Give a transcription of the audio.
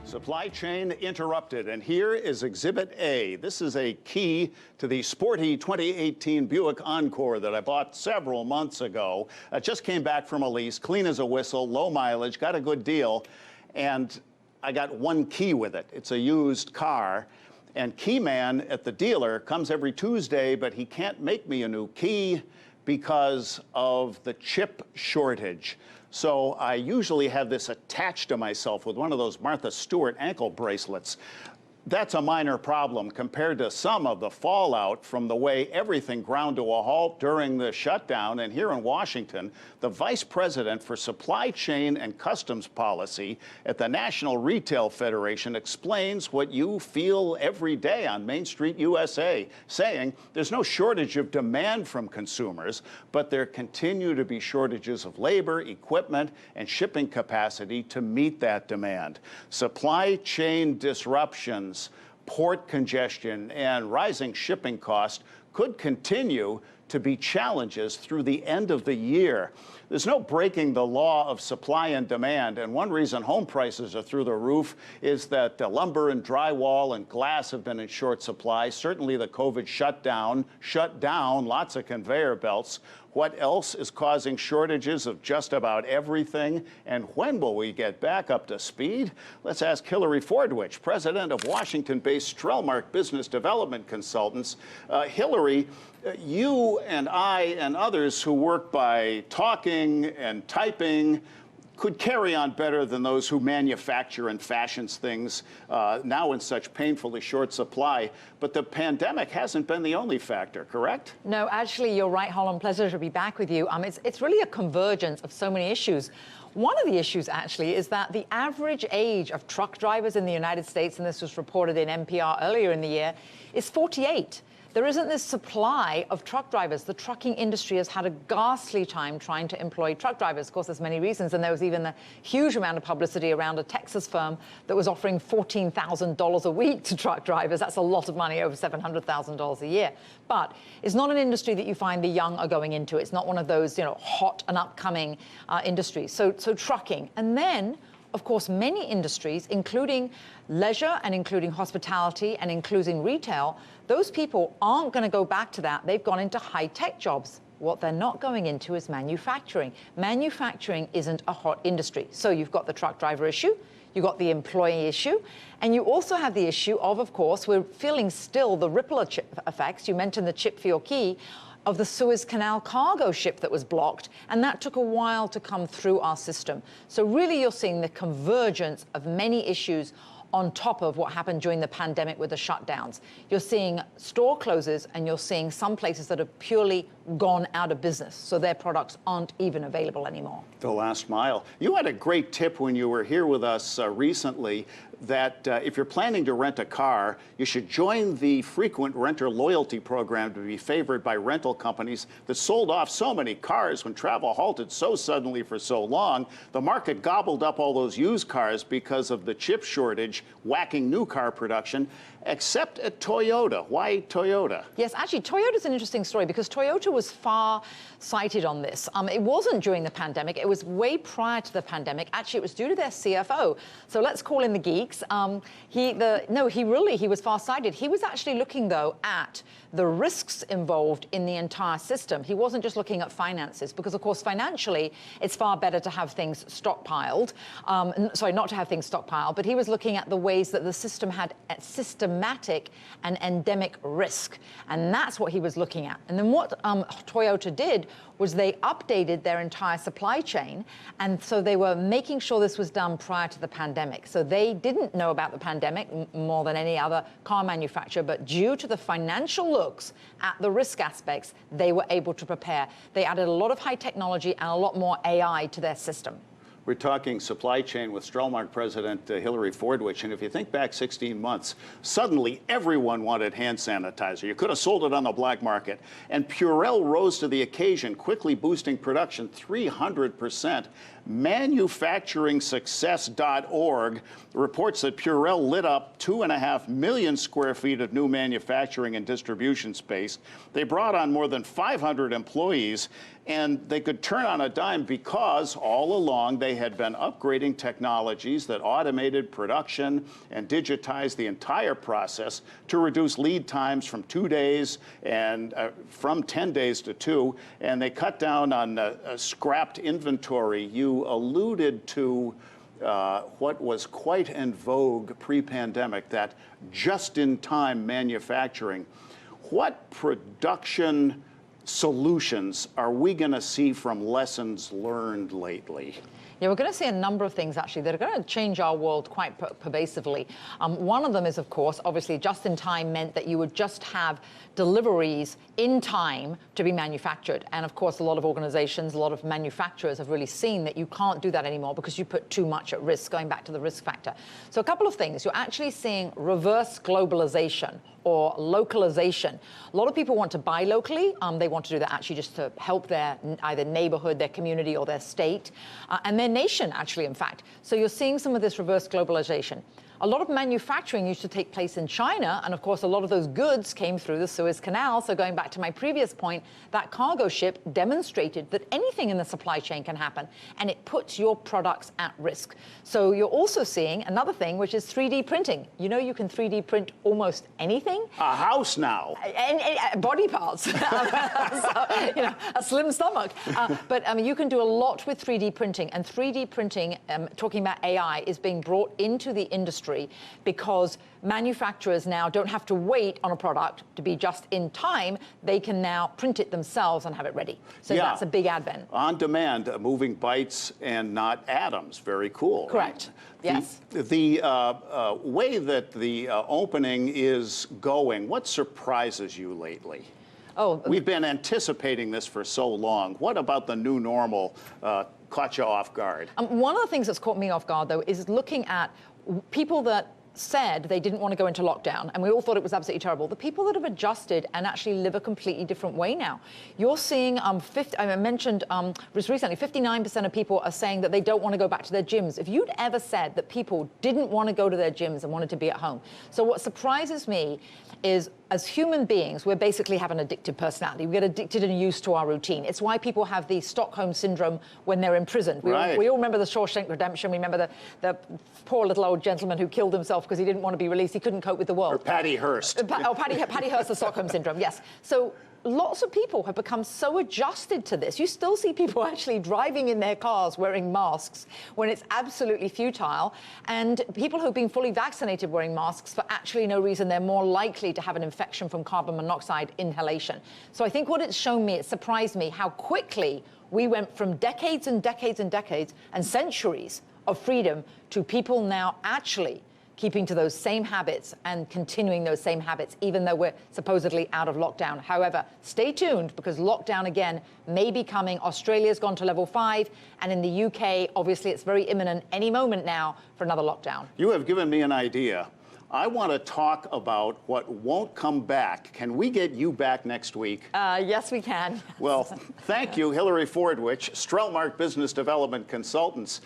Supply chain interrupted, and here is Exhibit A. This is a key to the sporty 2018 Buick Encore that I bought several months ago. Just came back from a lease, clean as a whistle, low mileage, got a good deal, and I got one key with it. It's a used car, and key man at the dealer comes every Tuesday, but he can't make me a new key because of the chip shortage. So I usually have this attached to myself with one of those Martha Stewart ankle bracelets. That's a minor problem compared to some of the fallout from the way everything ground to a halt during the shutdown. And here in Washington, the Vice President for Supply Chain and Customs Policy at the National Retail Federation explains what you feel every day on Main Street USA, saying there's no shortage of demand from consumers, but there continue to be shortages of labor, equipment, and shipping capacity to meet that demand. Supply chain disruptions, port congestion, and rising shipping costs could continue to be challenges through the end of the year. There's no breaking the law of supply and demand, and one reason home prices are through the roof is that lumber and drywall and glass have been in short supply. Certainly the COVID shut down lots of conveyor belts. What else is causing shortages of just about everything? And when will we get back up to speed? Let's ask Hilary Fordwich, president of Washington-based Strelmark Business Development Consultants. Hilary, you and I and others who work by talking and typing could carry on better than those who manufacture and fashions things now in such painfully short supply. But the pandemic hasn't been the only factor, correct? No, actually, you're right, Holland. Pleasure to be back with you. It's really a convergence of so many issues. One of the issues, actually, is that the average age of truck drivers in the United States, and this was reported in NPR earlier in the year, is 48. There isn't this supply of truck drivers. The trucking industry has had a ghastly time trying to employ truck drivers. Of course, there's many reasons, and there was even a huge amount of publicity around a Texas firm that was offering $14,000 a week to truck drivers. That's a lot of money, over $700,000 a year. But it's not an industry that you find the young are going into. It's not one of those, hot and upcoming industries. So trucking. And then, of course, many industries, including leisure and including hospitality and including retail, those people aren't going to go back to that. They've gone into high-tech jobs. What they're not going into is manufacturing. Manufacturing isn't a hot industry. So you've got the truck driver issue, you've got the employee issue, and you also have the issue of course, we're feeling still the ripple effects. You mentioned the chip for your key of the Suez Canal cargo ship that was blocked, and that took a while to come through our system. So really you're seeing the convergence of many issues on top of what happened during the pandemic with the shutdowns. You're seeing store closures, and you're seeing some places that have purely gone out of business, so their products aren't even available anymore. The last mile. You had a great tip when you were here with us recently that if you're planning to rent a car, you should join the frequent renter loyalty program to be favored by rental companies that sold off so many cars when travel halted so suddenly for so long. The market gobbled up all those used cars because of the chip shortage, whacking new car production, except at Toyota. Why Toyota? Yes, actually, Toyota's an interesting story because Toyota was far-sighted on this. It wasn't during the pandemic. It was way prior to the pandemic. Actually, it was due to their CFO. So let's call in the geeks. He was far-sighted. He was actually looking, though, at the risks involved in the entire system. He wasn't just looking at finances, because, of course, financially, it's far better to have things stockpiled. Sorry, not to have things stockpiled, but he was looking at the ways that the system had systematic and endemic risk. And that's what he was looking at. And then what Toyota did was they updated their entire supply chain, and so they were making sure this was done prior to the pandemic. So they didn't know about the pandemic more than any other car manufacturer, but due to the financial looks at the risk aspects, they were able to prepare. They added a lot of high technology and a lot more AI to their system. We're talking supply chain with Strelmark President Hilary Fordwich, and if you think back 16 months, suddenly everyone wanted hand sanitizer. You could have sold it on the black market. And Purell rose to the occasion, quickly boosting production 300%. ManufacturingSuccess.org reports that Purell lit up 2.5 million square feet of new manufacturing and distribution space. They brought on more than 500 employees, And they could turn on a dime because all along they had been upgrading technologies that automated production and digitized the entire process to reduce lead times from 2 days and from 10 days to 2. And they cut down on scrapped inventory. You alluded to what was quite in vogue pre-pandemic, that just-in-time manufacturing. What production solutions are we going to see from lessons learned lately? Yeah, we're going to see a number of things, actually, that are going to change our world quite pervasively. One of them is, of course, obviously, just-in-time meant that you would just have deliveries in time to be manufactured. And, of course, a lot of organizations, a lot of manufacturers have really seen that you can't do that anymore because you put too much at risk, going back to the risk factor. So a couple of things. You're actually seeing reverse globalization or localization. A lot of people want to buy locally. They want to do that actually just to help their either neighborhood, their community, or their state, and their nation, actually, in fact. So you're seeing some of this reverse globalization. A lot of manufacturing used to take place in China, and of course, a lot of those goods came through the Suez Canal. So going back to my previous point, that cargo ship demonstrated that anything in the supply chain can happen, and it puts your products at risk. So you're also seeing another thing, which is 3D printing. You know, you can 3D print almost anything. A house now. And body parts. So, you know, a slim stomach. But I mean, you can do a lot with 3D printing, and 3D printing, talking about AI, is being brought into the industry because manufacturers now don't have to wait on a product to be just in time. They can now print it themselves and have it ready. So yeah, that's a big advent. On demand, moving bytes and not atoms. Very cool. Correct. Yes. The way that the opening is going, what surprises you lately? Oh, we've been anticipating this for so long. What about the new normal caught you off guard? One of the things that's caught me off guard, though, is looking at people that said they didn't want to go into lockdown, and we all thought it was absolutely terrible. The people that have adjusted and actually live a completely different way now. You're seeing, I mentioned just recently, 59% of people are saying that they don't want to go back to their gyms. If you'd ever said that people didn't want to go to their gyms and wanted to be at home. So what surprises me is, as human beings, we basically have an addictive personality. We get addicted and used to our routine. It's why people have the Stockholm syndrome when they're in prison. We all remember the Shawshank Redemption. We remember the poor little old gentleman who killed himself because he didn't want to be released. He couldn't cope with the world. Or Patty Hearst. Patty Hearst, the Stockholm syndrome, yes. So lots of people have become so adjusted to this. You still see people actually driving in their cars wearing masks when it's absolutely futile, and people who've been fully vaccinated wearing masks for actually no reason. They're more likely to have an infection from carbon monoxide inhalation. So I think what it's shown me, it surprised me how quickly we went from decades and decades and decades and centuries of freedom to people now actually keeping to those same habits and continuing those same habits, even though we're supposedly out of lockdown. However, stay tuned, because lockdown again may be coming. Australia's gone to level 5, and in the UK, obviously, it's very imminent any moment now for another lockdown. You have given me an idea. I want to talk about what won't come back. Can we get you back next week? Yes, we can. Well, thank you, Hilary Fordwich, Strelmark Business Development Consultants.